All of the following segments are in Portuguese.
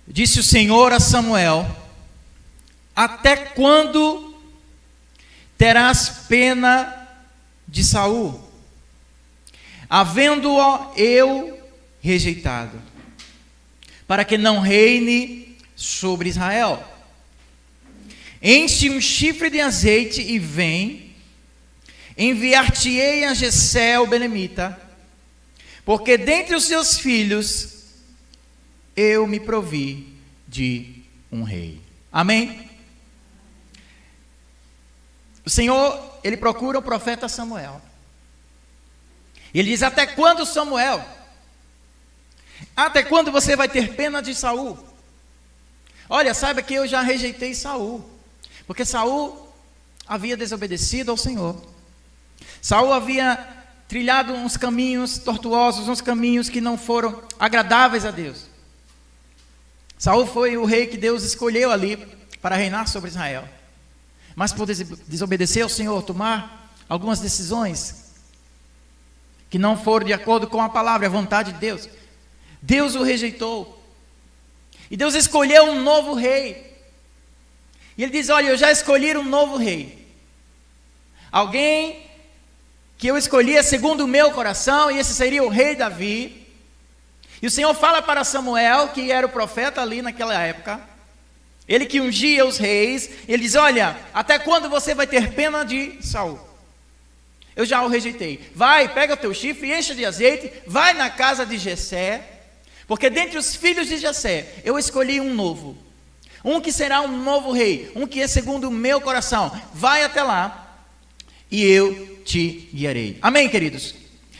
Disse o Senhor a Samuel: até quando terás pena de Saul, havendo-o eu rejeitado, para que não reine sobre Israel? Enche um chifre de azeite e vem, enviar-te-ei a Jessé o belemita, porque dentre os seus filhos eu me provi de um rei. Amém? O Senhor, ele procura o profeta Samuel. Ele diz: até quando, Samuel? Até quando você vai ter pena de Saul? Olha, saiba que eu já rejeitei Saul, porque Saul havia desobedecido ao Senhor. Saul havia trilhado uns caminhos tortuosos, uns caminhos que não foram agradáveis a Deus. Saul foi o rei que Deus escolheu ali para reinar sobre Israel, mas por desobedecer ao Senhor, tomar algumas decisões que não foram de acordo com a palavra e a vontade de Deus, Deus o rejeitou. E Deus escolheu um novo rei. E ele diz: olha, eu já escolhi um novo rei, alguém que eu escolhia segundo o meu coração, e esse seria o rei Davi. E o Senhor fala para Samuel, que era o profeta ali naquela época, ele que ungia os reis, ele diz: olha, até quando você vai ter pena de Saul? Eu já o rejeitei. Vai, pega o teu chifre, enche de azeite, vai na casa de Jessé, porque dentre os filhos de Jessé, eu escolhi um novo, um que será um novo rei, um que é segundo o meu coração. Vai até lá, e eu te guiarei. Amém, queridos?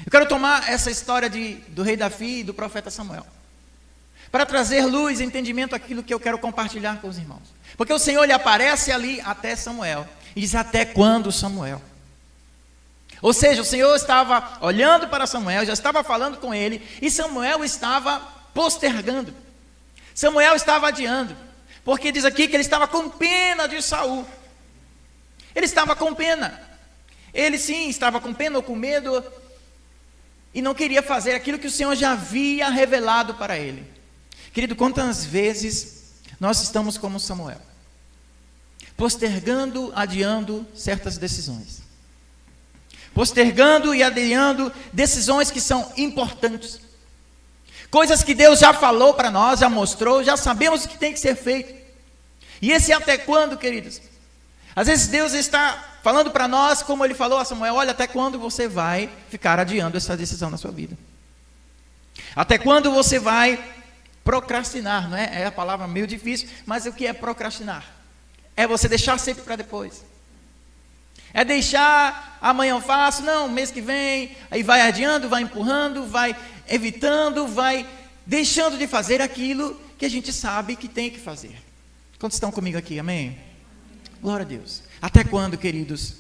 Eu quero tomar essa história do rei Davi e do profeta Samuel, para trazer luz e entendimento àquilo que eu quero compartilhar com os irmãos. Porque o Senhor lhe aparece ali até Samuel, e diz: até quando, Samuel? Ou seja, o Senhor estava olhando para Samuel, já estava falando com ele, e Samuel estava postergando, Samuel estava adiando, porque diz aqui que ele estava com pena de Saul. Ele estava com pena, ele sim estava com pena ou com medo, e não queria fazer aquilo que o Senhor já havia revelado para ele. Querido, quantas vezes nós estamos como Samuel, postergando, adiando certas decisões, postergando e adiando decisões que são importantes, coisas que Deus já falou para nós, já mostrou, já sabemos o que tem que ser feito. E esse até quando, queridos? Às vezes Deus está falando para nós, como ele falou a Samuel: olha, até quando você vai ficar adiando essa decisão na sua vida? Até quando você vai procrastinar, não é? É a palavra meio difícil, mas o que é procrastinar? É você deixar sempre para depois. É deixar, amanhã eu faço, não, mês que vem, aí vai adiando, vai empurrando, vai evitando, vai deixando de fazer aquilo que a gente sabe que tem que fazer. Quantos estão comigo aqui, amém? Glória a Deus. Até quando, queridos,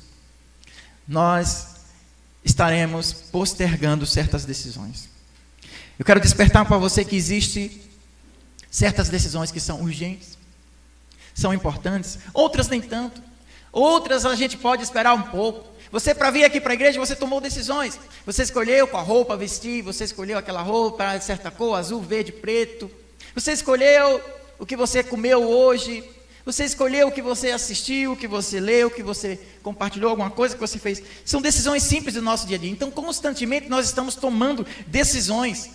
nós estaremos postergando certas decisões? Eu quero despertar para você que existe certas decisões que são urgentes, são importantes, outras nem tanto, outras a gente pode esperar um pouco. Você, para vir aqui para a igreja, você tomou decisões, você escolheu qual roupa vestir, você escolheu aquela roupa de certa cor, azul, verde, preto, você escolheu o que você comeu hoje, você escolheu o que você assistiu, o que você leu, o que você compartilhou, alguma coisa que você fez. São decisões simples do nosso dia a dia. Então, constantemente nós estamos tomando decisões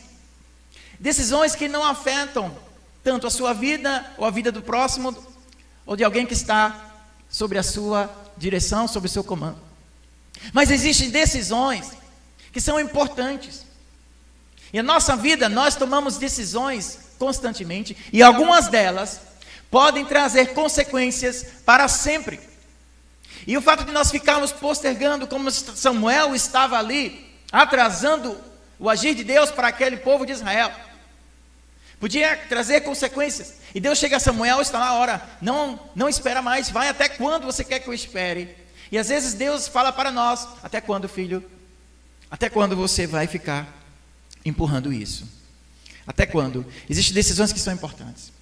que não afetam tanto a sua vida, ou a vida do próximo, ou de alguém que está sobre a sua direção, sobre o seu comando. Mas existem decisões que são importantes. E a nossa vida, nós tomamos decisões constantemente, e algumas delas podem trazer consequências para sempre. E o fato de nós ficarmos postergando, como Samuel estava ali, atrasando o agir de Deus para aquele povo de Israel, podia trazer consequências. E Deus chega a Samuel e está na hora: não espera mais, vai, até quando você quer que eu espere? E às vezes Deus fala para nós: até quando, filho? Até quando você vai ficar empurrando isso? Até quando? Existem decisões que são importantes.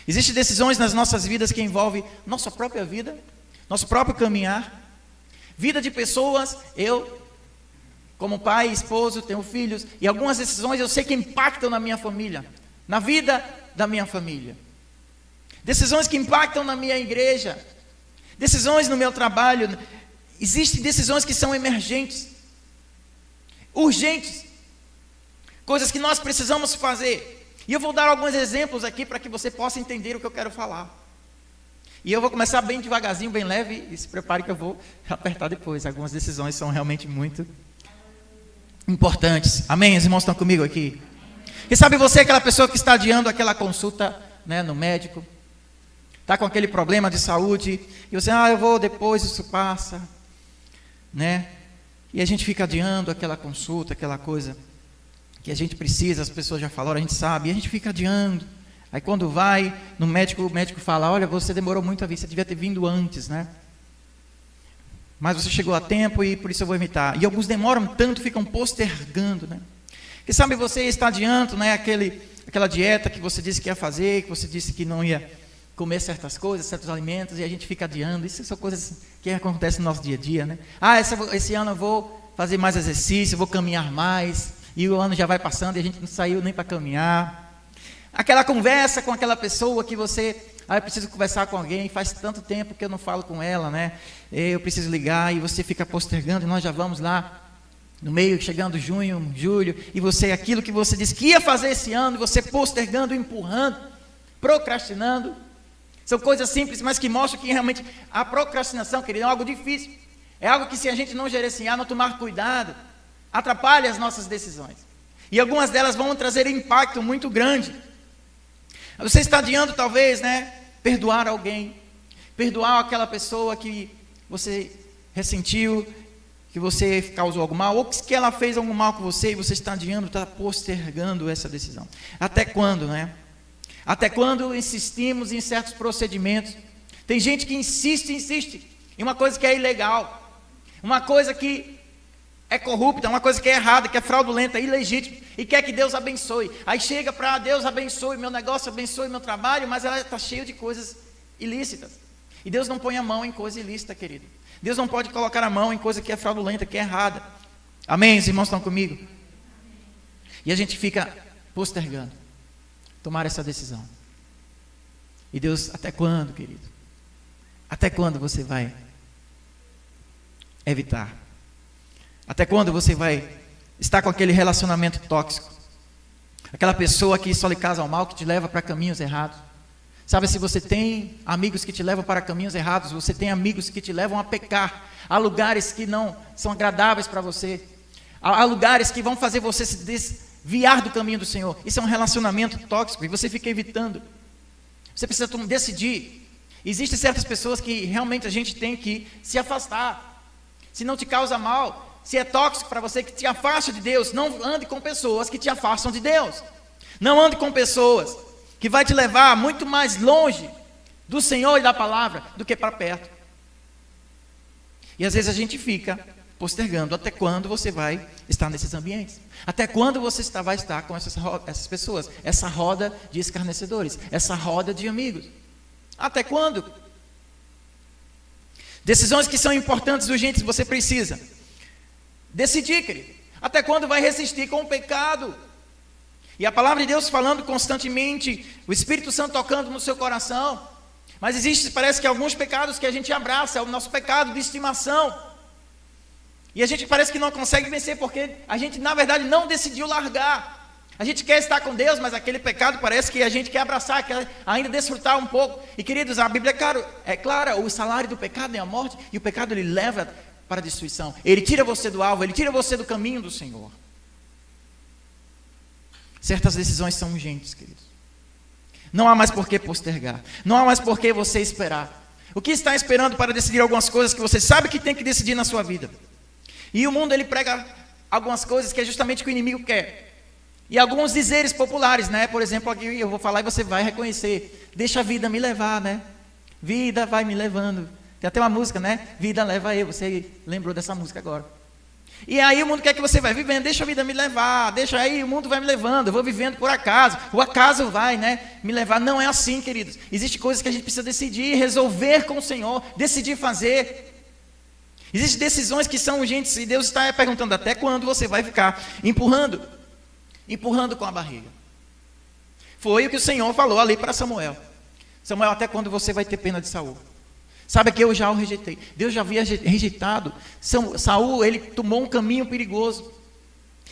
Existem decisões nas nossas vidas que envolvem nossa própria vida, nosso próprio caminhar, vida de pessoas. Eu, como pai, esposo, tenho filhos, e algumas decisões eu sei que impactam na minha família, na vida da minha família. decisões que impactam na minha igreja, decisões no meu trabalho. Existem decisões que são emergentes, urgentes, coisas que nós precisamos fazer. E eu vou dar alguns exemplos aqui para que você possa entender o que eu quero falar. E eu vou começar bem devagarzinho, bem leve, e se prepare que eu vou apertar depois. Algumas decisões são realmente muito importantes. Amém? Os irmãos estão comigo aqui? E sabe você, aquela pessoa que está adiando aquela consulta, né, no médico, está com aquele problema de saúde, e você, eu vou depois, isso passa, né? E a gente fica adiando aquela consulta, aquela coisa que a gente precisa, as pessoas já falaram, a gente sabe, e a gente fica adiando. Aí quando vai no médico, o médico fala, olha, você demorou muito a vir, você devia ter vindo antes, né? Mas você chegou a tempo e por isso eu vou evitar. E alguns demoram tanto, ficam postergando, né? Que sabe, você está adiando, né, aquela dieta que você disse que ia fazer, que você disse que não ia comer certas coisas, certos alimentos, e a gente fica adiando. Isso são coisas que acontecem no nosso dia a dia, né? Esse ano eu vou fazer mais exercício, vou caminhar mais, e o ano já vai passando e a gente não saiu nem para caminhar. Aquela conversa com aquela pessoa que você, eu preciso conversar com alguém, faz tanto tempo que eu não falo com ela, né? Eu preciso ligar, e você fica postergando, e nós já vamos lá no meio, chegando junho, julho, e você, aquilo que você disse que ia fazer esse ano, você postergando, empurrando, procrastinando. São coisas simples, mas que mostram que realmente a procrastinação, querido, é algo difícil. É algo que, se a gente não gerenciar, não tomar cuidado, atrapalha as nossas decisões. E algumas delas vão trazer impacto muito grande. Você está adiando, talvez, né, perdoar alguém, perdoar aquela pessoa que você ressentiu, que você causou algum mal, ou que ela fez algum mal com você, e você está adiando, está postergando essa decisão. Até quando, né? Até quando insistimos em certos procedimentos? Tem gente que insiste em uma coisa que é ilegal, uma coisa que é corrupta, uma coisa que é errada, que é fraudulenta, ilegítima, e quer que Deus abençoe. Aí chega para Deus abençoe meu negócio, abençoe meu trabalho, mas ela está cheia de coisas ilícitas. E Deus não põe a mão em coisa ilícita, querido. Deus não pode colocar a mão em coisa que é fraudulenta, que é errada. Amém? Os irmãos estão comigo? E a gente fica postergando tomar essa decisão. E Deus, até quando, querido? Até quando você vai evitar? Até quando você vai estar com aquele relacionamento tóxico? Aquela pessoa que só lhe causa ao mal, que te leva para caminhos errados. Sabe, se você tem amigos que te levam para caminhos errados, você tem amigos que te levam a pecar, há lugares que não são agradáveis para você, há lugares que vão fazer você se desviar do caminho do Senhor. Isso é um relacionamento tóxico e você fica evitando. Você precisa decidir. Existem certas pessoas que realmente a gente tem que se afastar. Se não te causa mal, se é tóxico para você, que te afasta de Deus, não ande com pessoas que te afastam de Deus. Não ande com pessoas que vai te levar muito mais longe do Senhor e da palavra do que para perto. E às vezes a gente fica postergando. Até quando você vai estar nesses ambientes? Até quando você vai estar com essas pessoas? Essa roda de escarnecedores, essa roda de amigos. Até quando? Decisões que são importantes, urgentes, você precisa decidir, querido. Até quando vai resistir com o pecado? E a palavra de Deus falando constantemente, o Espírito Santo tocando no seu coração. Mas existe, parece que alguns pecados que a gente abraça, é o nosso pecado de estimação. E a gente parece que não consegue vencer, porque a gente, na verdade, não decidiu largar. A gente quer estar com Deus, mas aquele pecado parece que a gente quer abraçar, quer ainda desfrutar um pouco. E queridos, a Bíblia é clara, o salário do pecado é a morte, e o pecado ele leva para a destruição. Ele tira você do alvo, ele tira você do caminho do Senhor. Certas decisões são urgentes, queridos. Não há mais por que postergar. Não há mais por que você esperar. O que está esperando para decidir algumas coisas que você sabe que tem que decidir na sua vida? E o mundo ele prega algumas coisas que é justamente o que o inimigo quer. E alguns dizeres populares, né? Por exemplo, aqui eu vou falar e você vai reconhecer. Deixa a vida me levar, né? Vida vai me levando. Tem até uma música, né? Vida leva eu. Você lembrou dessa música agora. E aí o mundo quer que você vai vivendo, deixa a vida me levar, deixa aí, o mundo vai me levando, eu vou vivendo por acaso, o acaso vai, né, me levar. Não é assim, queridos. Existem coisas que a gente precisa decidir, resolver com o Senhor, decidir fazer. Existem decisões que são urgentes e Deus está perguntando até quando você vai ficar empurrando com a barriga. Foi o que o Senhor falou ali para Samuel. Samuel, até quando você vai ter pena de Saul? Sabe que eu já o rejeitei. Deus já havia rejeitado. Saul, ele tomou um caminho perigoso.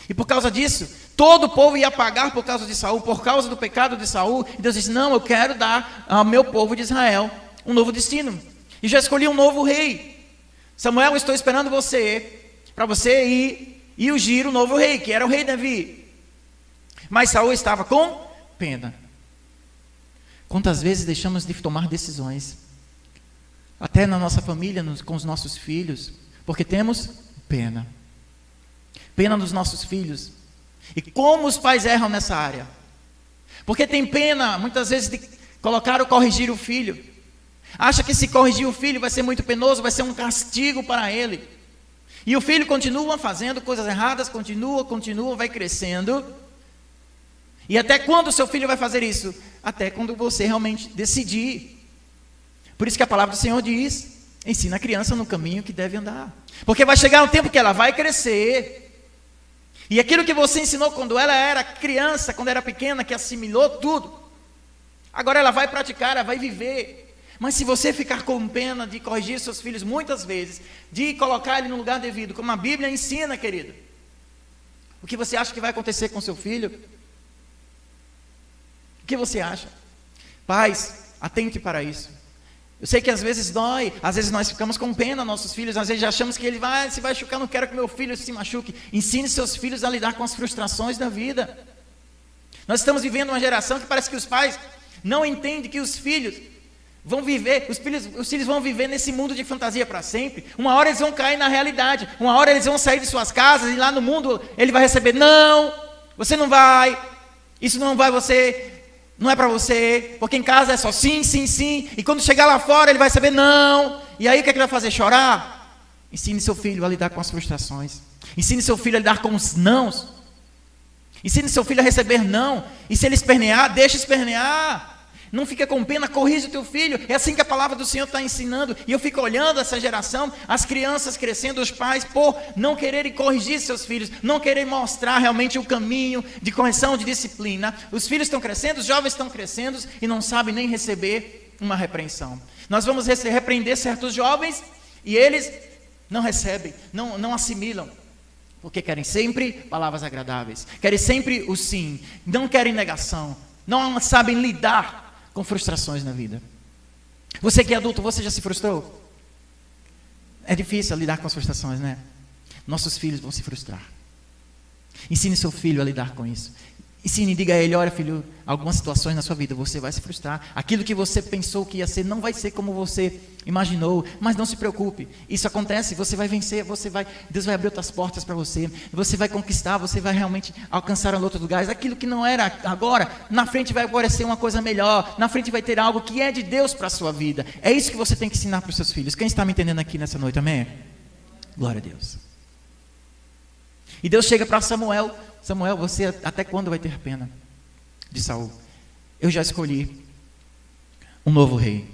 E por causa disso, todo o povo ia pagar por causa de Saul, por causa do pecado de Saul. E Deus disse, não, eu quero dar ao meu povo de Israel um novo destino. E já escolhi um novo rei. Samuel, eu estou esperando você, para você ir e ungir o novo rei, que era o rei Davi. Mas Saul estava com pena. Quantas vezes deixamos de tomar decisões, até na nossa família, com os nossos filhos, porque temos pena. Pena dos nossos filhos. E como os pais erram nessa área? Porque tem pena, muitas vezes, de colocar ou corrigir o filho. Acha que se corrigir o filho vai ser muito penoso, vai ser um castigo para ele. E o filho continua fazendo coisas erradas, continua, vai crescendo. E até quando o seu filho vai fazer isso? Até quando você realmente decidir. Por isso que a palavra do Senhor diz, ensina a criança no caminho que deve andar. Porque vai chegar um tempo que ela vai crescer. E aquilo que você ensinou quando ela era criança, quando era pequena, que assimilou tudo, agora ela vai praticar, ela vai viver. Mas se você ficar com pena de corrigir seus filhos muitas vezes, de colocar ele no lugar devido, como a Bíblia ensina, querido, o que você acha que vai acontecer com seu filho? O que você acha? Pais, atente para isso. Eu sei que às vezes dói, às vezes nós ficamos com pena dos nossos filhos, às vezes já achamos que ele se vai machucar, não quero que meu filho se machuque. Ensine seus filhos a lidar com as frustrações da vida. Nós estamos vivendo uma geração que parece que os pais não entendem que os filhos vão viver, os filhos vão viver nesse mundo de fantasia para sempre. Uma hora eles vão cair na realidade, uma hora eles vão sair de suas casas e lá no mundo ele vai receber, não, você não vai, isso não vai não é para você, porque em casa é só sim, sim, sim, e quando chegar lá fora ele vai saber não, e aí o que é que ele vai fazer? Chorar? Ensine seu filho a lidar com as frustrações, ensine seu filho a lidar com os nãos, ensine seu filho a receber não, e se ele espernear, deixa espernear, não fica com pena, corrige o teu filho, é assim que a palavra do Senhor está ensinando, e eu fico olhando essa geração, as crianças crescendo, os pais, por não quererem corrigir seus filhos, não quererem mostrar realmente o caminho de correção, de disciplina, os filhos estão crescendo, os jovens estão crescendo, e não sabem nem receber uma repreensão. Nós vamos repreender certos jovens, e eles não recebem, não assimilam, porque querem sempre palavras agradáveis, querem sempre o sim, não querem negação, não sabem lidar com frustrações na vida. Você que é adulto, você já se frustrou? É difícil lidar com as frustrações, né? Nossos filhos vão se frustrar. Ensine seu filho a lidar com isso. Ensine, diga a ele, olha filho, algumas situações na sua vida você vai se frustrar. Aquilo que você pensou que ia ser, não vai ser como você imaginou. Mas não se preocupe, isso acontece, você vai vencer, Deus vai abrir outras portas para você. Você vai conquistar, você vai realmente alcançar outros lugares. Aquilo que não era agora, na frente vai aparecer uma coisa melhor. Na frente vai ter algo que é de Deus para a sua vida. É isso que você tem que ensinar para os seus filhos. Quem está me entendendo aqui nessa noite, amém? Glória a Deus. E Deus chega para Samuel, você até quando vai ter pena de Saul? Eu já escolhi um novo rei.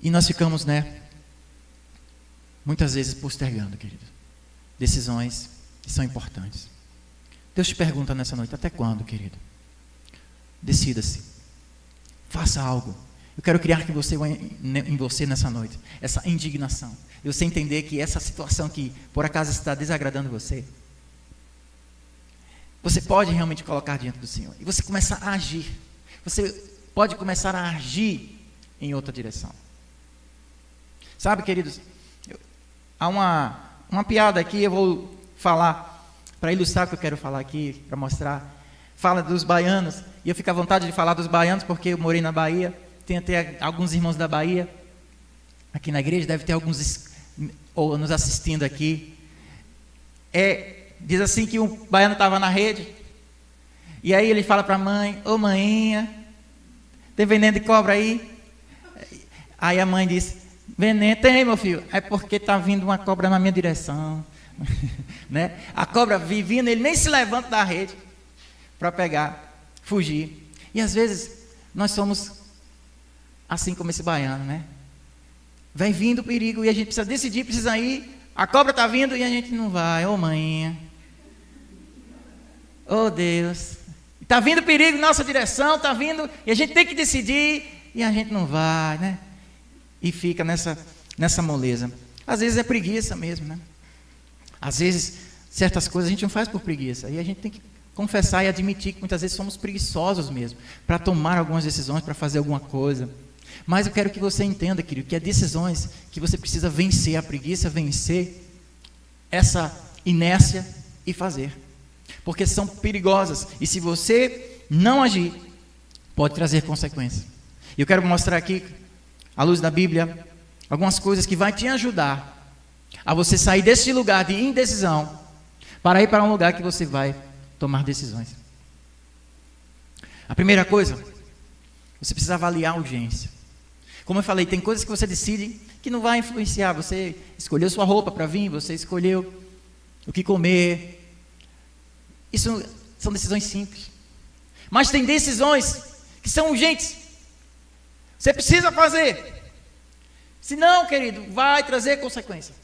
E nós ficamos, muitas vezes postergando, querido, decisões que são importantes. Deus te pergunta nessa noite, até quando, querido? Decida-se, faça algo. Eu quero criar em você nessa noite essa indignação. E você entender que essa situação que por acaso está desagradando você, você pode realmente colocar diante do Senhor. E você começar a agir. Você pode começar a agir em outra direção. Sabe, queridos, há uma piada aqui, eu vou falar, para ilustrar o que eu quero falar aqui, para mostrar. Fala dos baianos, e eu fico à vontade de falar dos baianos, porque eu morei na Bahia, tem até alguns irmãos da Bahia, aqui na igreja, deve ter alguns nos assistindo aqui. Diz assim que um baiano estava na rede, e aí ele fala para a mãe, ô maninha, tem veneno de cobra aí? Aí a mãe diz, veneno tem, meu filho, é porque está vindo uma cobra na minha direção. Né? A cobra vindo, ele nem se levanta da rede para pegar, fugir. E às vezes nós somos assim como esse baiano, né? Vai vindo o perigo e a gente precisa decidir, precisa ir, a cobra está vindo e a gente não vai, ô maninha. Oh Deus, Está vindo perigo em nossa direção, está vindo, e a gente tem que decidir, e a gente não vai, né? E fica nessa moleza. Às vezes é preguiça mesmo, né? Às vezes, certas coisas a gente não faz por preguiça, e a gente tem que confessar e admitir que muitas vezes somos preguiçosos mesmo, para tomar algumas decisões, para fazer alguma coisa. Mas eu quero que você entenda, querido, que há decisões que você precisa vencer a preguiça, vencer essa inércia e fazer. Porque são perigosas. E se você não agir, pode trazer consequências. E eu quero mostrar aqui, à luz da Bíblia, algumas coisas que vai te ajudar a você sair desse lugar de indecisão para ir para um lugar que você vai tomar decisões. A primeira coisa, você precisa avaliar a urgência. Como eu falei, tem coisas que você decide que não vai influenciar. Você escolheu sua roupa para vir, você escolheu o que comer. Isso são decisões simples. Mas tem decisões que são urgentes. Você precisa fazer. Senão, querido, vai trazer consequência.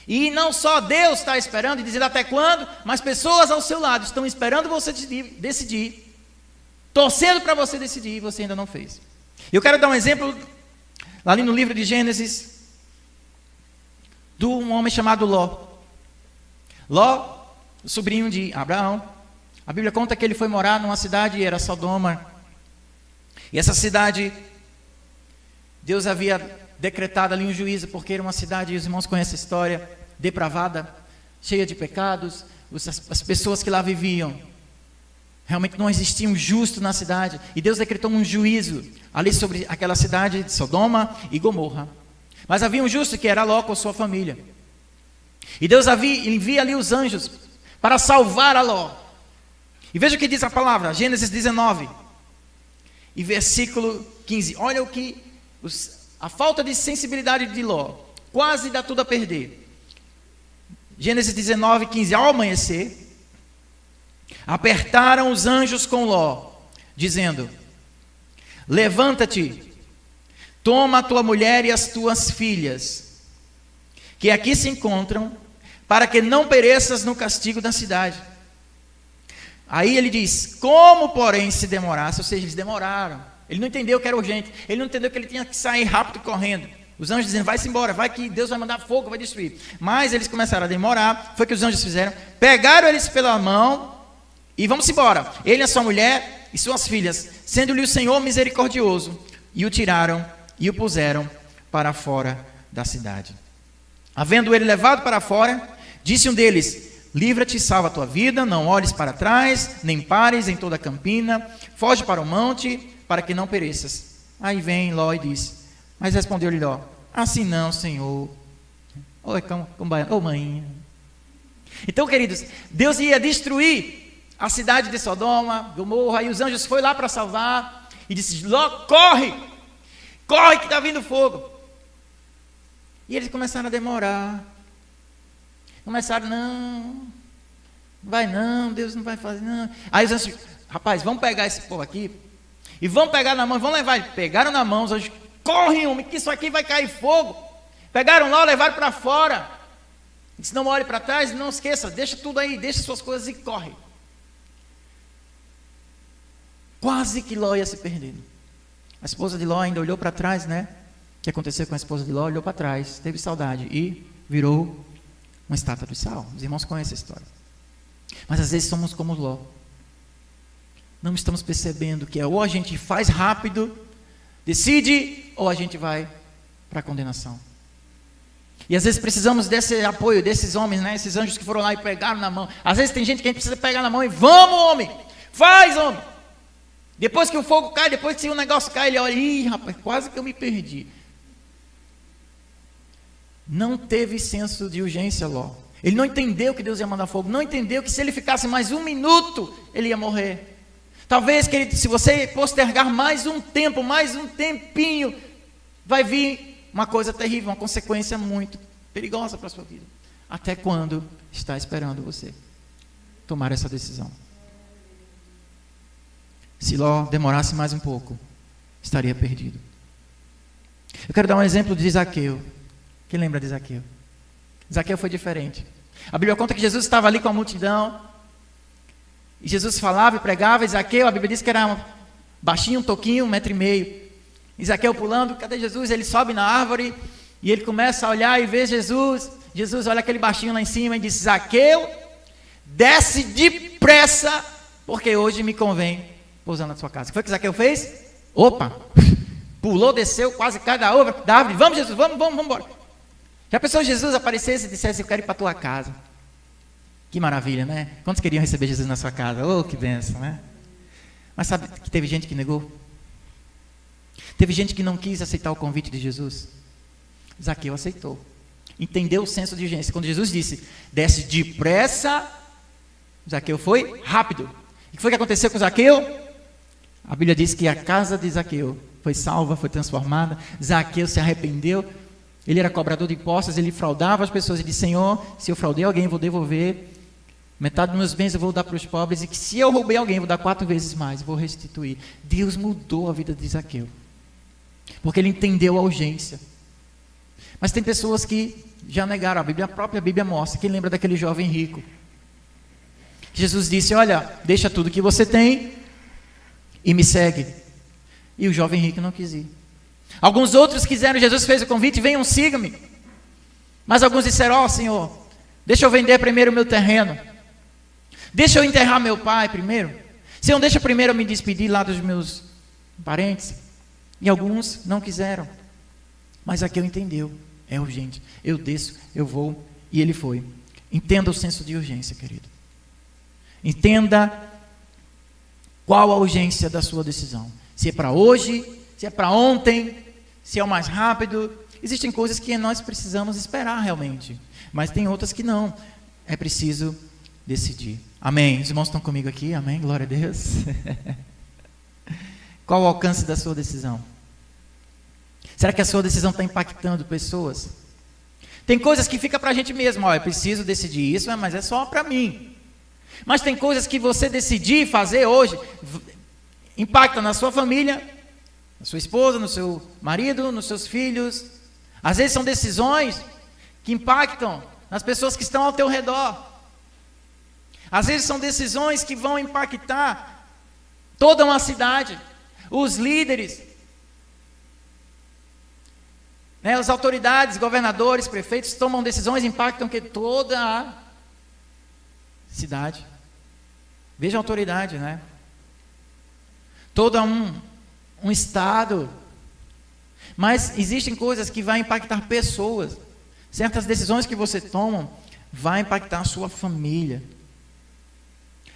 E não só Deus está esperando e dizendo até quando, mas pessoas ao seu lado estão esperando você decidir, torcendo para você decidir, e você ainda não fez. Eu quero dar um exemplo, ali no livro de Gênesis, de um homem chamado Ló. Ló, o sobrinho de Abraão. A Bíblia conta que ele foi morar numa cidade, era Sodoma. E essa cidade, Deus havia decretado ali um juízo, porque era uma cidade, os irmãos conhecem a história, depravada, cheia de pecados. As pessoas que lá viviam, realmente não existia um justo na cidade. E Deus decretou um juízo ali sobre aquela cidade de Sodoma e Gomorra. Mas havia um justo que era Ló com sua família. E Deus envia ali os anjos para salvar a Ló. E veja o que diz a palavra, Gênesis 19 e versículo 15. Olha o que a falta de sensibilidade de Ló quase dá tudo a perder. Gênesis 19, 15. Ao amanhecer, apertaram os anjos com Ló, dizendo: levanta-te, toma a tua mulher e as tuas filhas, que aqui se encontram, para que não pereças no castigo da cidade. Aí ele diz: como porém se demorasse? Ou seja, eles demoraram. Ele não entendeu que era urgente. Ele não entendeu que ele tinha que sair rápido correndo. Os anjos dizendo: vai-se embora, vai que Deus vai mandar fogo, vai destruir. Mas eles começaram a demorar. Foi o que os anjos fizeram. Pegaram eles pela mão e vamos embora. Ele, a sua mulher e suas filhas, sendo-lhe o Senhor misericordioso, e o tiraram e o puseram para fora da cidade. Havendo ele levado para fora, disse um deles: livra-te e salva a tua vida, não olhes para trás, nem pares em toda a campina, foge para o monte, para que não pereças. Aí vem Ló e diz, mas respondeu-lhe Ló: assim não, Senhor. Ô mãe. Então, queridos, Deus ia destruir a cidade de Sodoma, Gomorra, e os anjos foram lá para salvar, e disse: Ló, corre que está vindo fogo. E eles começaram a demorar. Começaram: não vai não, Deus não vai fazer não. Aí os anjos: rapaz, vamos pegar esse povo aqui e vamos pegar na mão, vamos levar. Pegaram na mão, os anjos: corre, homem, que isso aqui vai cair fogo. Pegaram lá, levaram para fora. Disse: não olhe para trás, não esqueça, deixa tudo aí, deixa suas coisas e corre. Quase que Ló ia se perdendo. A esposa de Ló ainda olhou para trás, né? O que aconteceu com a esposa de Ló? Olhou para trás, teve saudade e virou uma estátua de sal. Os irmãos conhecem a história. Mas às vezes somos como Ló. Não estamos percebendo que ou a gente faz rápido, decide, ou a gente vai para a condenação. E às vezes precisamos desse apoio desses homens, né? Esses anjos que foram lá e pegaram na mão. Às vezes tem gente que a gente precisa pegar na mão e vamos, homem, faz, homem. Depois que o fogo cai, depois que o negócio cai, ele olha: ih, rapaz, quase que eu me perdi. Não teve senso de urgência, Ló. Ele não entendeu que Deus ia mandar fogo. Não entendeu que se ele ficasse mais um minuto, ele ia morrer. Talvez, querido, se você postergar mais um tempo, mais um tempinho, vai vir uma coisa terrível, uma consequência muito perigosa para a sua vida. Até quando está esperando você tomar essa decisão? Se Ló demorasse mais um pouco, estaria perdido. Eu quero dar um exemplo de Zaqueu. Quem lembra de Zaqueu? Zaqueu foi diferente. A Bíblia conta que Jesus estava ali com a multidão. E Jesus falava e pregava, e Zaqueu, a Bíblia diz que era baixinho, um toquinho, 1,5 m. E Zaqueu pulando, cadê Jesus? Ele sobe na árvore, e ele começa a olhar e vê Jesus. Jesus olha aquele baixinho lá em cima e diz: Zaqueu, desce depressa, porque hoje me convém pousar na sua casa. O que foi que Zaqueu fez? Opa, pulou, desceu, quase cai da árvore. Vamos, Jesus, vamos embora. Já pensou Jesus aparecesse e dissesse: eu quero ir para a tua casa? Que maravilha, né? Quantos queriam receber Jesus na sua casa? Oh, que bênção, né? Mas sabe que teve gente que negou? Teve gente que não quis aceitar o convite de Jesus. Zaqueu aceitou. Entendeu o senso de urgência. Quando Jesus disse: desce depressa, Zaqueu foi rápido. E o que foi que aconteceu com Zaqueu? A Bíblia diz que a casa de Zaqueu foi salva, foi transformada. Zaqueu se arrependeu. Ele era cobrador de impostos, ele fraudava as pessoas. Ele disse: Senhor, se eu fraudei alguém, vou devolver. Metade dos meus bens eu vou dar para os pobres. E que se eu roubei alguém, vou dar 4 vezes mais, vou restituir. Deus mudou a vida de Zaqueu, porque ele entendeu a urgência. Mas tem pessoas que já negaram a Bíblia. A própria Bíblia mostra. Quem lembra daquele jovem rico? Jesus disse: olha, deixa tudo que você tem e me segue. E o jovem rico não quis ir. Alguns outros quiseram. Jesus fez o convite: venham, siga-me. Mas alguns disseram: ó, Senhor, deixa eu vender primeiro o meu terreno, deixa eu enterrar meu pai primeiro. Senhor, deixa primeiro eu me despedir lá dos meus parentes. E alguns não quiseram. Mas Zaqueu entendeu: é urgente, eu desço, eu vou. E ele foi. Entenda o senso de urgência, querido. Entenda qual a urgência da sua decisão. Se é para hoje, se é para ontem, se é o mais rápido. Existem coisas que nós precisamos esperar realmente, mas tem outras que não. É preciso decidir. Amém? Os irmãos estão comigo aqui? Amém? Glória a Deus. Qual o alcance da sua decisão? Será que a sua decisão está impactando pessoas? Tem coisas que fica para a gente mesmo. Eu preciso decidir isso, mas é só para mim. Mas tem coisas que você decidir fazer hoje, impacta na sua família, na sua esposa, no seu marido, nos seus filhos. Às vezes são decisões que impactam nas pessoas que estão ao teu redor. Às vezes são decisões que vão impactar toda uma cidade. Os líderes, as autoridades, governadores, prefeitos tomam decisões, impactam que toda a cidade. Veja a autoridade, né? Todo um estado. Mas existem coisas que vão impactar pessoas. Certas decisões que você toma vão impactar a sua família.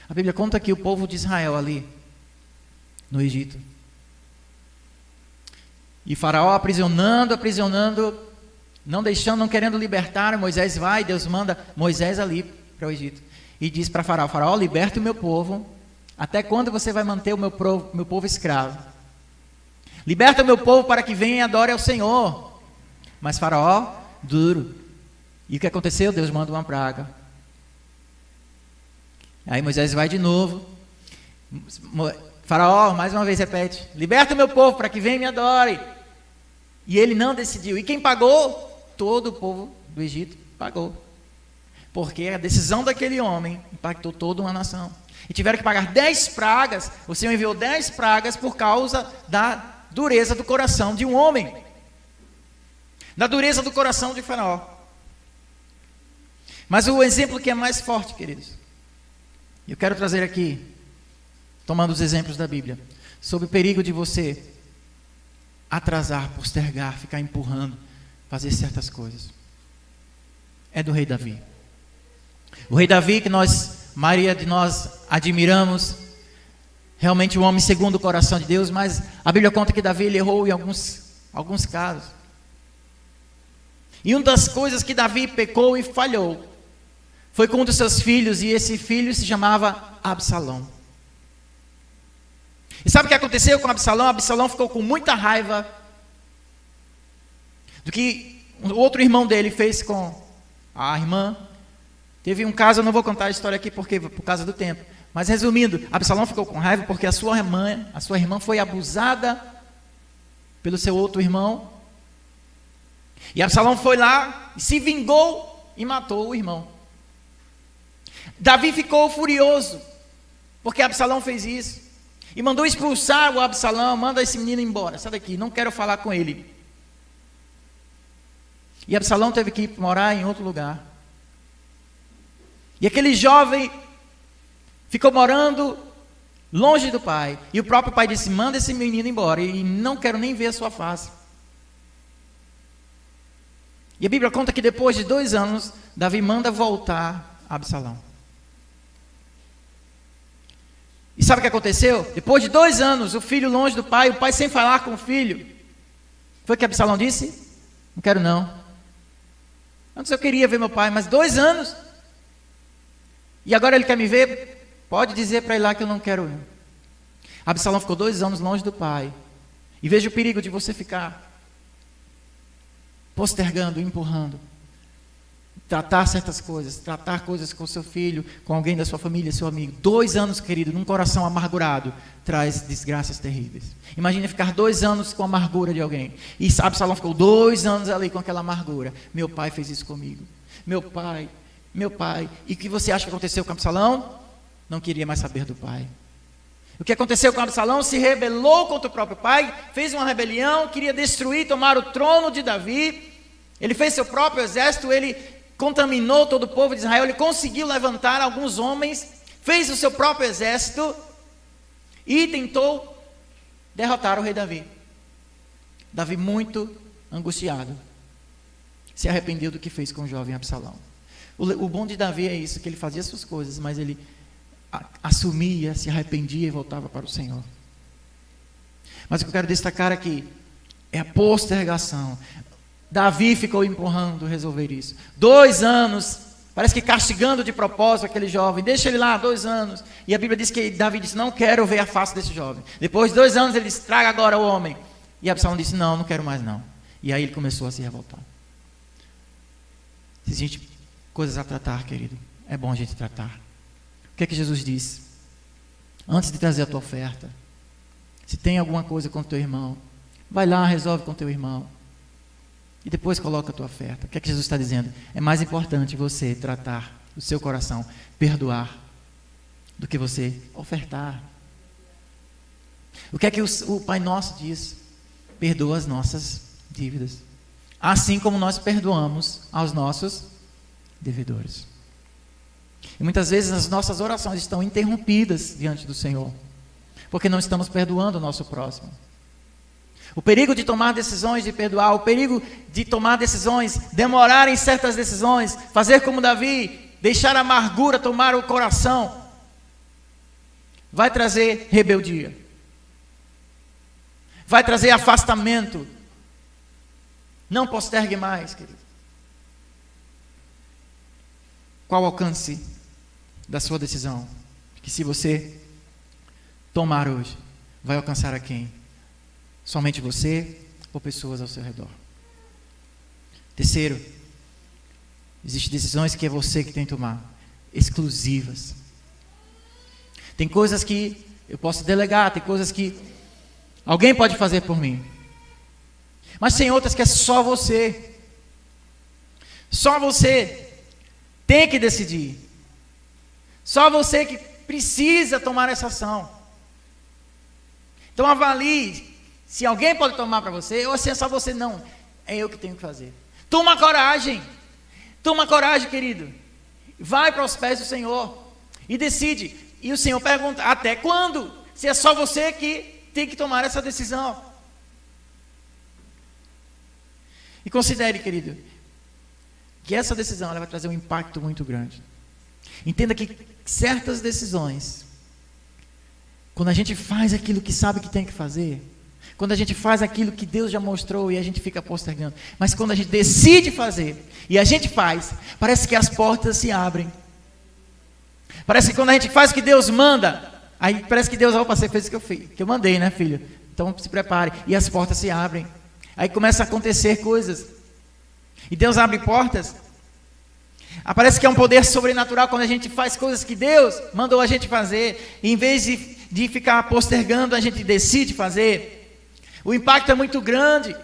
A Bíblia conta que o povo de Israel ali, no Egito, e Faraó aprisionando, não deixando, não querendo libertar. Moisés vai, Deus manda Moisés ali para o Egito. E diz para Faraó: Faraó, liberta o meu povo. Até quando você vai manter o meu povo escravo? Liberta o meu povo para que venha e adore ao Senhor. Mas Faraó, duro. E o que aconteceu? Deus manda uma praga. Aí Moisés vai de novo. Faraó, mais uma vez repete: liberta o meu povo para que venha e me adore. E ele não decidiu. E quem pagou? Todo o povo do Egito pagou. Porque a decisão daquele homem impactou toda uma nação. E tiveram que pagar 10 pragas. O Senhor enviou 10 pragas por causa da dureza do coração de um homem. Da dureza do coração de Faraó. Mas o exemplo que é mais forte, queridos, eu quero trazer aqui, tomando os exemplos da Bíblia, sobre o perigo de você atrasar, postergar, ficar empurrando, fazer certas coisas. É do rei Davi. O rei Davi, que maioria de nós admiramos, realmente um homem segundo o coração de Deus, mas a Bíblia conta que Davi ele errou em alguns casos. E uma das coisas que Davi pecou e falhou foi com um dos seus filhos, e esse filho se chamava Absalão. E sabe o que aconteceu com Absalão? Absalão ficou com muita raiva do que o outro irmão dele fez com a irmã. Teve um caso, eu não vou contar a história aqui por causa do tempo. Mas resumindo, Absalão ficou com raiva porque a sua irmã foi abusada pelo seu outro irmão. E Absalão foi lá, se vingou e matou o irmão. Davi ficou furioso. Porque Absalão fez isso. E mandou expulsar o Absalão, manda esse menino embora. Sai daqui, não quero falar com ele. E Absalão teve que ir morar em outro lugar. E aquele jovem ficou morando longe do pai. E o próprio pai disse, manda esse menino embora. E não quero nem ver a sua face. E a Bíblia conta que depois de 2 anos, Davi manda voltar a Absalão. E sabe o que aconteceu? Depois de 2 anos, o filho longe do pai, o pai sem falar com o filho. Foi o que Absalão disse? Não quero não. Antes eu queria ver meu pai, mas 2 anos. E agora ele quer me ver? Pode dizer para ele lá que eu não quero. Absalão ficou 2 anos longe do pai. E veja o perigo de você ficar postergando, empurrando. Tratar certas coisas, tratar coisas com seu filho, com alguém da sua família, seu amigo. 2 anos, querido, num coração amargurado, traz desgraças terríveis. Imagine ficar 2 anos com a amargura de alguém. E Absalão ficou 2 anos ali com aquela amargura. Meu pai fez isso comigo. Meu pai. E o que você acha que aconteceu com Absalão? Não queria mais saber do pai. O que aconteceu com Absalão? Se rebelou contra o próprio pai, fez uma rebelião, queria destruir, tomar o trono de Davi. Ele fez seu próprio exército, ele contaminou todo o povo de Israel, ele conseguiu levantar alguns homens, fez o seu próprio exército e tentou derrotar o rei Davi. Davi, muito angustiado, se arrependeu do que fez com o jovem Absalão. O bom de Davi é isso, que ele fazia suas coisas, mas ele assumia, se arrependia e voltava para o Senhor. Mas o que eu quero destacar aqui é a postergação. Davi ficou empurrando resolver isso. 2 anos, parece que castigando de propósito aquele jovem. Deixa ele lá, 2 anos. E a Bíblia diz que Davi disse, não quero ver a face desse jovem. Depois de 2 anos ele disse, traga agora o homem. E Absalão disse, não quero mais não. E aí ele começou a se revoltar. Existe coisas a tratar, querido. É bom a gente tratar. O que é que Jesus disse? Antes de trazer a tua oferta, se tem alguma coisa com o teu irmão, vai lá, resolve com o teu irmão. E depois coloca a tua oferta. O que é que Jesus está dizendo? É mais importante você tratar o seu coração, perdoar, do que você ofertar. O que é que o Pai Nosso diz? Perdoa as nossas dívidas, assim como nós perdoamos aos nossos devedores. E muitas vezes as nossas orações estão interrompidas diante do Senhor, porque não estamos perdoando o nosso próximo. O perigo de tomar decisões de perdoar, o perigo de tomar decisões, demorar em certas decisões, fazer como Davi, deixar a amargura tomar o coração, vai trazer rebeldia, vai trazer afastamento. Não postergue mais, querido. Qual o alcance da sua decisão? Que se você tomar hoje, vai alcançar a quem? Somente você ou pessoas ao seu redor? Terceiro, existem decisões que é você que tem que tomar, exclusivas. Tem coisas que eu posso delegar, tem coisas que alguém pode fazer por mim. Mas tem outras que é só você. Só você tem que decidir. Só você que precisa tomar essa ação. Então avalie se alguém pode tomar para você, ou se é só você. Não, é eu que tenho que fazer. Toma coragem, querido. Vai para os pés do Senhor e decide. E o Senhor pergunta, até quando? Se é só você que tem que tomar essa decisão. E considere, querido, que essa decisão ela vai trazer um impacto muito grande. Entenda que certas decisões, quando a gente faz aquilo que sabe que tem que fazer, quando a gente faz aquilo que Deus já mostrou e a gente fica postergando, mas quando a gente decide fazer e a gente faz, parece que as portas se abrem. Parece que quando a gente faz o que Deus manda, aí parece que Deus, opa, você fez o que eu fiz, que eu mandei, né, filho? Então se prepare. E as portas se abrem. Aí começa a acontecer coisas. E Deus abre portas. Parece que é um poder sobrenatural quando a gente faz coisas que Deus mandou a gente fazer. E em vez de ficar postergando, a gente decide fazer. O impacto é muito grande.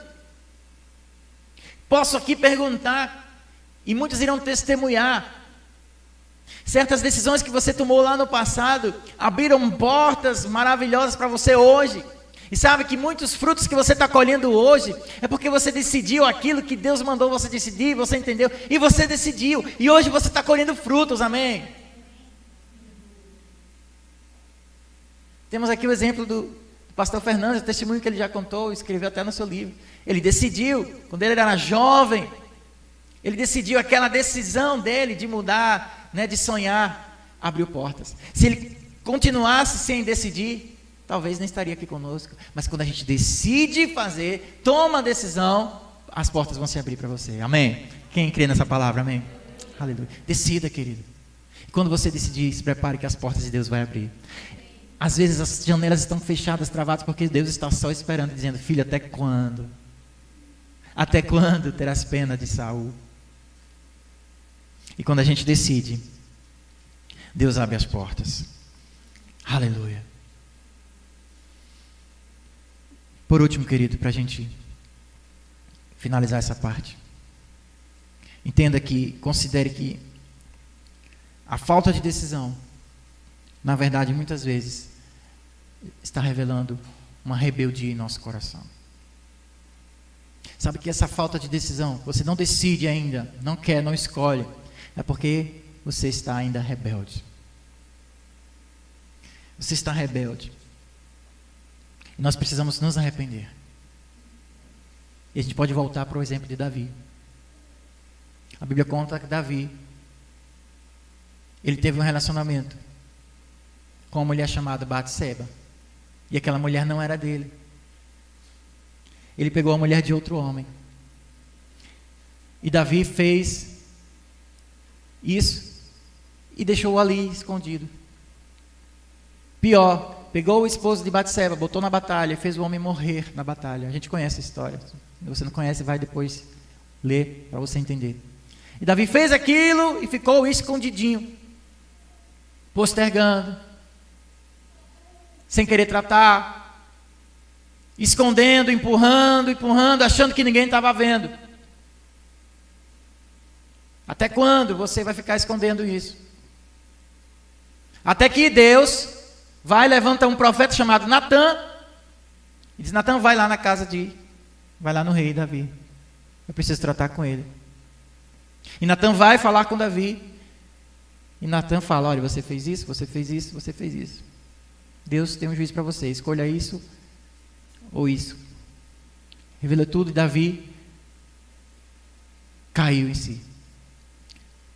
Posso aqui perguntar, e muitos irão testemunhar. Certas decisões que você tomou lá no passado abriram portas maravilhosas para você hoje. E sabe que muitos frutos que você está colhendo hoje é porque você decidiu aquilo que Deus mandou você decidir, você entendeu, e você decidiu. E hoje você está colhendo frutos, amém? Temos aqui o exemplo do pastor Fernandes, o testemunho que ele já contou, escreveu até no seu livro. Ele decidiu, quando ele era jovem, ele decidiu aquela decisão dele de mudar, de sonhar, abriu portas. Se ele continuasse sem decidir, talvez não estaria aqui conosco. Mas quando a gente decide fazer, toma a decisão, as portas vão se abrir para você, amém? Quem crê nessa palavra, amém? Aleluia. Decida, querido. E quando você decidir, se prepare que as portas de Deus vão abrir. Às vezes as janelas estão fechadas, travadas, porque Deus está só esperando, dizendo: filho, até quando? Até quando terás pena de Saul? E quando a gente decide, Deus abre as portas. Aleluia. Por último, querido, para a gente finalizar essa parte, entenda que, considere que a falta de decisão, na verdade, muitas vezes, está revelando uma rebeldia em nosso coração. Sabe que essa falta de decisão, você não decide ainda, não quer, não escolhe, é porque você está ainda rebelde. Você está rebelde. E nós precisamos nos arrepender. E a gente pode voltar para o exemplo de Davi. A Bíblia conta que Davi, ele teve um relacionamento com uma mulher chamada Batseba. E aquela mulher não era dele. Ele pegou a mulher de outro homem. E Davi fez isso e deixou-o ali escondido. Pior, pegou o esposo de Batseba, botou na batalha e fez o homem morrer na batalha. A gente conhece a história. Se você não conhece, vai depois ler para você entender. E Davi fez aquilo e ficou escondidinho, postergando, sem querer tratar, escondendo, empurrando, achando que ninguém estava vendo. Até quando você vai ficar escondendo isso? Até que Deus vai levantar um profeta chamado Natã e diz: Natã, vai lá vai lá no rei Davi, eu preciso tratar com ele. E Natã vai falar com Davi, e Natã fala: olha, você fez isso, você fez isso, você fez isso. Deus tem um juízo para você, escolha isso ou isso. Revelou tudo, e Davi caiu em si,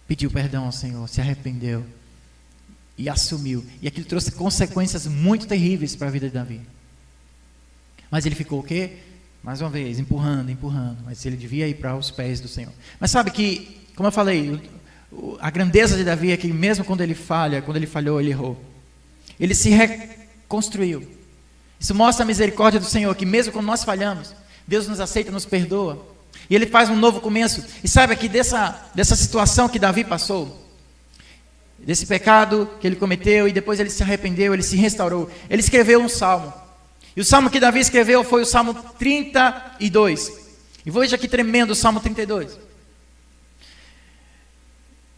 pediu perdão ao Senhor, se arrependeu e assumiu. E aquilo trouxe consequências muito terríveis para a vida de Davi. Mas ele ficou o quê? Mais uma vez, empurrando. Mas ele devia ir para os pés do Senhor. Mas sabe que, como eu falei, a grandeza de Davi é que mesmo quando ele falhou, ele errou. Ele se reconstruiu. Isso mostra a misericórdia do Senhor, que mesmo quando nós falhamos, Deus nos aceita, nos perdoa. E Ele faz um novo começo. E sabe que dessa situação que Davi passou, desse pecado que ele cometeu, e depois ele se arrependeu, ele se restaurou, ele escreveu um salmo. E o salmo que Davi escreveu foi o Salmo 32. E veja que tremendo o Salmo 32.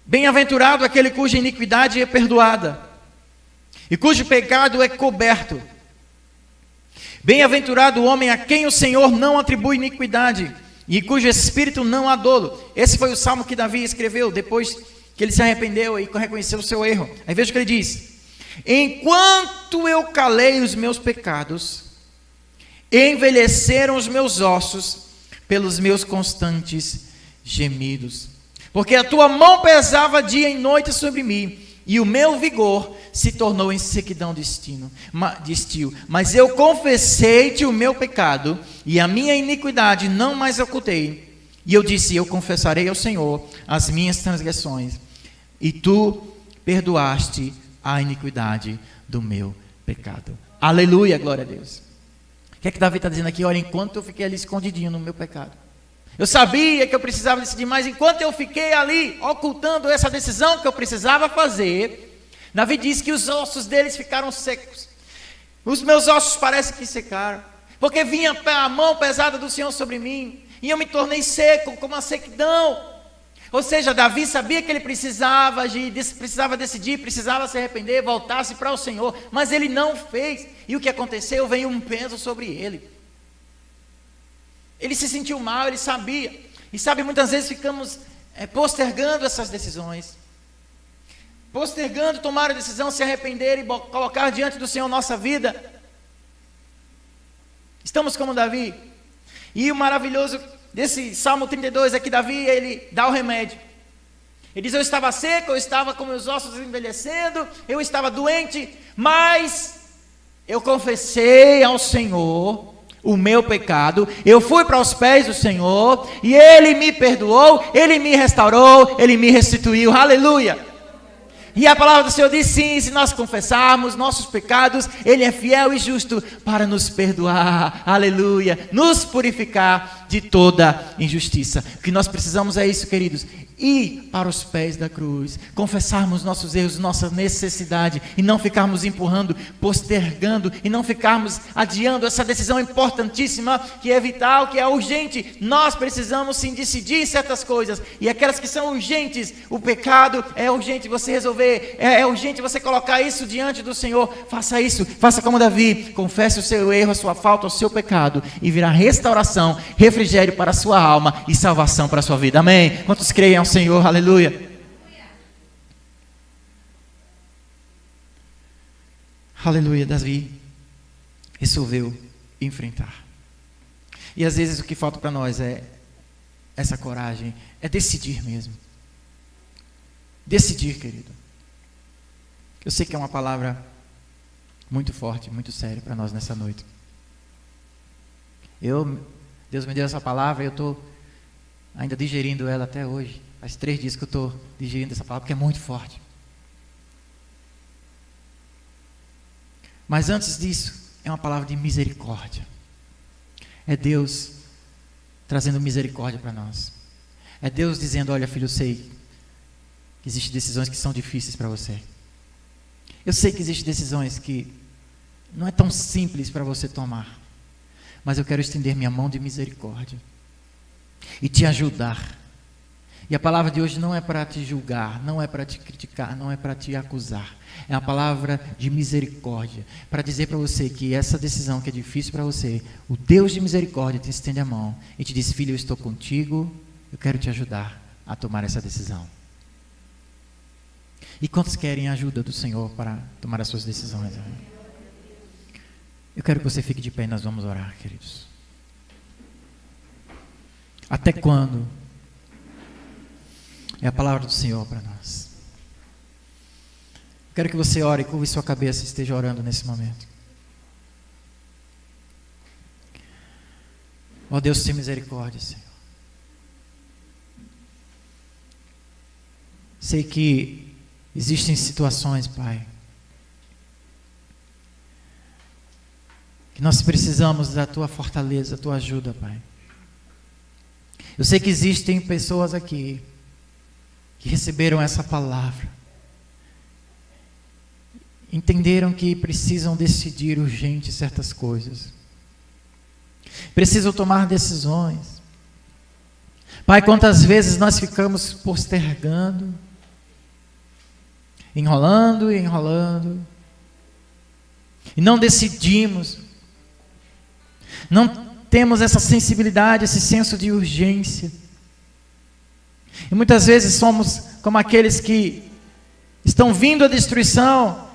Bem-aventurado aquele cuja iniquidade é perdoada, e cujo pecado é coberto. Bem-aventurado o homem a quem o Senhor não atribui iniquidade, e cujo espírito não há dolo. Esse foi o salmo que Davi escreveu depois que ele se arrependeu e reconheceu o seu erro. Aí veja o que ele diz: enquanto eu calei os meus pecados, envelheceram os meus ossos pelos meus constantes gemidos. Porque a tua mão pesava dia e noite sobre mim, e o meu vigor se tornou em sequidão de estio. Mas eu confessei-te o meu pecado, e a minha iniquidade não mais ocultei. E eu disse: eu confessarei ao Senhor as minhas transgressões, e tu perdoaste a iniquidade do meu pecado. Aleluia, glória a Deus. O que é que Davi está dizendo aqui? Olha, enquanto eu fiquei ali escondidinho no meu pecado, eu sabia que eu precisava decidir, mas enquanto eu fiquei ali ocultando essa decisão que eu precisava fazer, Davi diz que os ossos deles ficaram secos. Os meus ossos parecem que secaram, porque vinha a mão pesada do Senhor sobre mim, e eu me tornei seco, como a sequidão. Ou seja, Davi sabia que ele precisava decidir, precisava se arrepender, voltar-se para o Senhor, mas ele não fez. E o que aconteceu? Veio um peso sobre ele. Ele se sentiu mal, ele sabia. E sabe, muitas vezes ficamos postergando essas decisões. Postergando tomar a decisão, se arrepender e colocar diante do Senhor nossa vida. Estamos como Davi. E o maravilhoso desse Salmo 32 é que Davi, ele dá o remédio. Ele diz: eu estava seco, eu estava com meus ossos envelhecendo, eu estava doente, mas eu confessei ao Senhor o meu pecado, eu fui para os pés do Senhor, e Ele me perdoou, Ele me restaurou, Ele me restituiu, aleluia. E a palavra do Senhor diz: sim, se nós confessarmos nossos pecados, Ele é fiel e justo para nos perdoar, aleluia, nos purificar de toda injustiça. O que nós precisamos é isso, queridos: ir para os pés da cruz, confessarmos nossos erros, nossa necessidade, e não ficarmos empurrando, postergando, e não ficarmos adiando essa decisão importantíssima, que é vital, que é urgente. Nós precisamos sim decidir certas coisas, e aquelas que são urgentes, o pecado é urgente você resolver, é urgente você colocar isso diante do Senhor. Faça isso, faça como Davi, confesse o seu erro, a sua falta, o seu pecado, e virá restauração, refrigério para a sua alma e salvação para a sua vida, amém? Quantos creem ao Senhor, aleluia. Aleluia. Davi resolveu enfrentar. E às vezes o que falta para nós é essa coragem, é decidir mesmo. Decidir, querido. Eu sei que é uma palavra muito forte, muito séria para nós nessa noite. Deus me deu essa palavra e eu estou ainda digerindo ela até hoje. Faz 3 dias que eu estou digerindo essa palavra, porque é muito forte. Mas antes disso, é uma palavra de misericórdia. É Deus trazendo misericórdia para nós. É Deus dizendo: olha, filho, eu sei que existem decisões que são difíceis para você. Eu sei que existem decisões que não é tão simples para você tomar. Mas eu quero estender minha mão de misericórdia e te ajudar. E a palavra de hoje não é para te julgar, não é para te criticar, não é para te acusar. É uma palavra de misericórdia, para dizer para você que essa decisão que é difícil para você, o Deus de misericórdia te estende a mão e te diz: filho, eu estou contigo, eu quero te ajudar a tomar essa decisão. E quantos querem a ajuda do Senhor para tomar as suas decisões? Eu quero que você fique de pé e nós vamos orar, queridos. Até quando? É a palavra do Senhor para nós. Quero que você ore, curve sua cabeça e esteja orando nesse momento. Ó Deus, tenha misericórdia, Senhor. Sei que existem situações, Pai, que nós precisamos da Tua fortaleza, da Tua ajuda, Pai. Eu sei que existem pessoas aqui que receberam essa palavra, entenderam que precisam decidir urgente certas coisas, precisam tomar decisões. Pai, quantas vezes nós ficamos postergando, enrolando e enrolando, e não decidimos, não temos essa sensibilidade, esse senso de urgência. E muitas vezes somos como aqueles que estão vindo à destruição,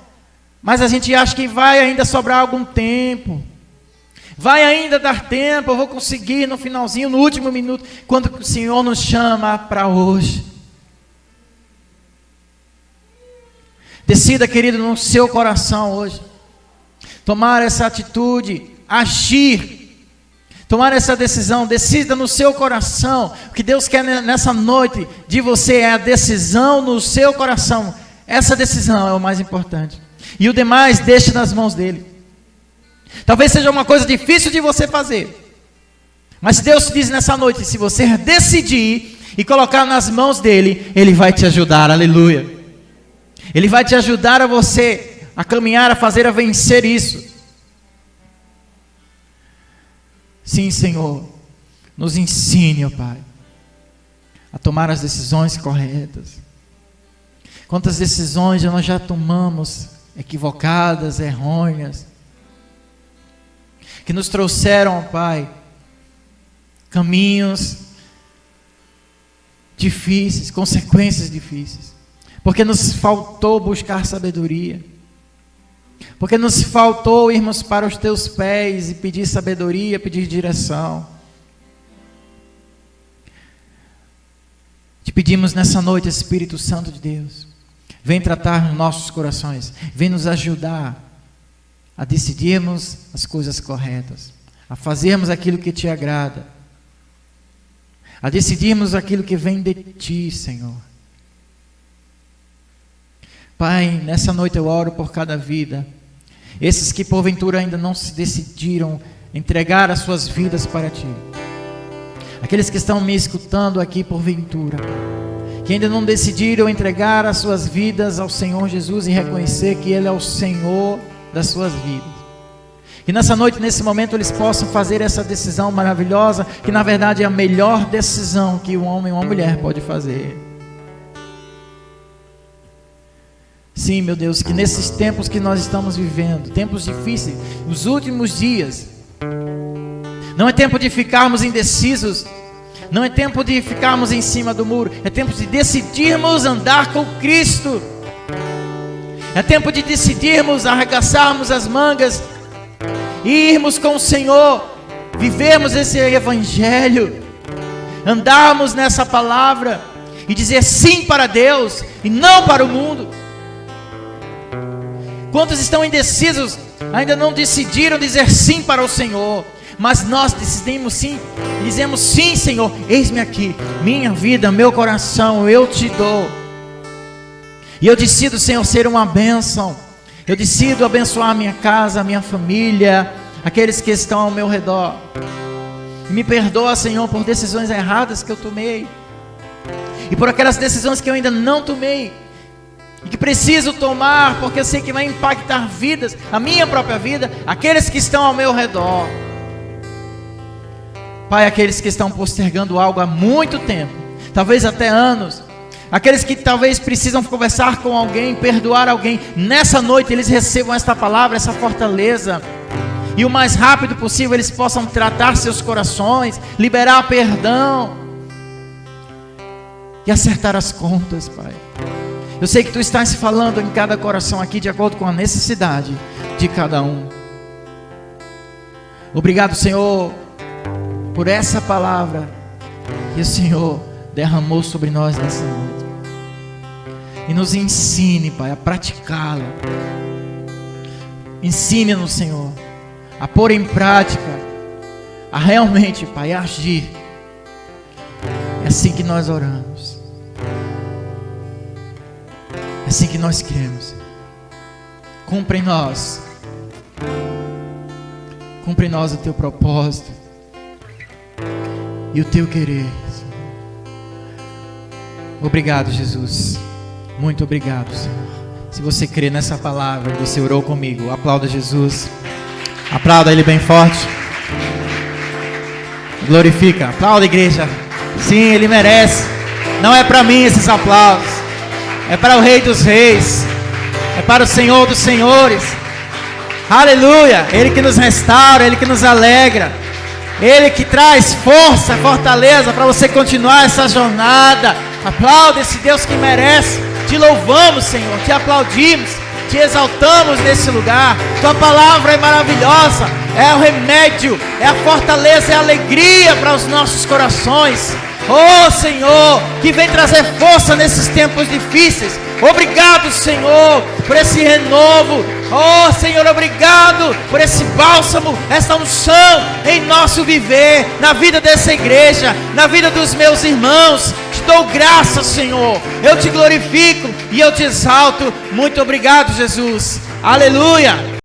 mas a gente acha que vai ainda sobrar algum tempo, vai ainda dar tempo, eu vou conseguir no finalzinho, no último minuto, quando o Senhor nos chama para hoje. Decida, querido, no seu coração hoje, tomar essa atitude, agir, tomar essa decisão. Decida no seu coração. O que Deus quer nessa noite de você é a decisão no seu coração. Essa decisão é o mais importante. E o demais deixe nas mãos dele. Talvez seja uma coisa difícil de você fazer, mas Deus te diz nessa noite: se você decidir e colocar nas mãos dele, ele vai te ajudar, aleluia. Ele vai te ajudar a você a caminhar, a fazer, a vencer isso. Sim, Senhor, nos ensine, ó Pai, a tomar as decisões corretas. Quantas decisões nós já tomamos equivocadas, errôneas, que nos trouxeram, Pai, caminhos difíceis, consequências difíceis, porque nos faltou buscar sabedoria, porque nos faltou irmos para os teus pés e pedir sabedoria, pedir direção. Te pedimos nessa noite, Espírito Santo de Deus, vem tratar nos nossos corações, vem nos ajudar a decidirmos as coisas corretas, a fazermos aquilo que te agrada, a decidirmos aquilo que vem de ti, Senhor. Pai, nessa noite eu oro por cada vida, esses que porventura ainda não se decidiram entregar as suas vidas para ti, aqueles que estão me escutando aqui porventura, que ainda não decidiram entregar as suas vidas ao Senhor Jesus e reconhecer que Ele é o Senhor das suas vidas. Que nessa noite, nesse momento, eles possam fazer essa decisão maravilhosa, que na verdade é a melhor decisão que um homem ou uma mulher pode fazer. Sim, meu Deus, que nesses tempos que nós estamos vivendo, tempos difíceis, os últimos dias, não é tempo de ficarmos indecisos, não é tempo de ficarmos em cima do muro, é tempo de decidirmos andar com Cristo, é tempo de decidirmos arregaçarmos as mangas e irmos com o Senhor, vivermos esse evangelho, andarmos nessa palavra e dizer sim para Deus e não para o mundo. Quantos estão indecisos, ainda não decidiram dizer sim para o Senhor, mas nós decidimos sim, dizemos sim, Senhor, eis-me aqui, minha vida, meu coração, eu te dou. E eu decido, Senhor, ser uma bênção. Eu decido abençoar minha casa, minha família, aqueles que estão ao meu redor. E me perdoa, Senhor, por decisões erradas que eu tomei, e por aquelas decisões que eu ainda não tomei, e que preciso tomar, porque eu sei que vai impactar vidas, a minha própria vida, aqueles que estão ao meu redor. Pai, aqueles que estão postergando algo há muito tempo, talvez até anos, aqueles que talvez precisam conversar com alguém, perdoar alguém, nessa noite eles recebam esta palavra, essa fortaleza, e o mais rápido possível eles possam tratar seus corações, liberar perdão e acertar as contas, Pai. Eu sei que Tu estás falando em cada coração aqui de acordo com a necessidade de cada um. Obrigado, Senhor, por essa palavra que o Senhor derramou sobre nós nessa noite. E nos ensine, Pai, a praticá-la. Ensine-nos, Senhor, a pôr em prática, a realmente, Pai, agir. É assim que nós oramos. É assim que nós queremos. Cumpre em nós. Cumpre em nós o Teu propósito e o Teu querer. Obrigado, Jesus. Muito obrigado, Senhor. Se você crê nessa palavra, você orou comigo, aplauda Jesus. Aplauda Ele bem forte. Glorifica. Aplauda, igreja. Sim, Ele merece. Não é para mim esses aplausos. É para o Rei dos Reis. É para o Senhor dos Senhores. Aleluia. Ele que nos restaura, Ele que nos alegra, Ele que traz força, fortaleza para você continuar essa jornada. Aplauda esse Deus que merece. Te louvamos, Senhor, te aplaudimos, te exaltamos nesse lugar. Tua palavra é maravilhosa, é o remédio, é a fortaleza, é a alegria para os nossos corações. Oh, Senhor, que vem trazer força nesses tempos difíceis. Obrigado, Senhor, por esse renovo. Oh, Senhor, obrigado por esse bálsamo, essa unção em nosso viver, na vida dessa igreja, na vida dos meus irmãos. Te dou graças, Senhor. Eu te glorifico e eu te exalto. Muito obrigado, Jesus. Aleluia.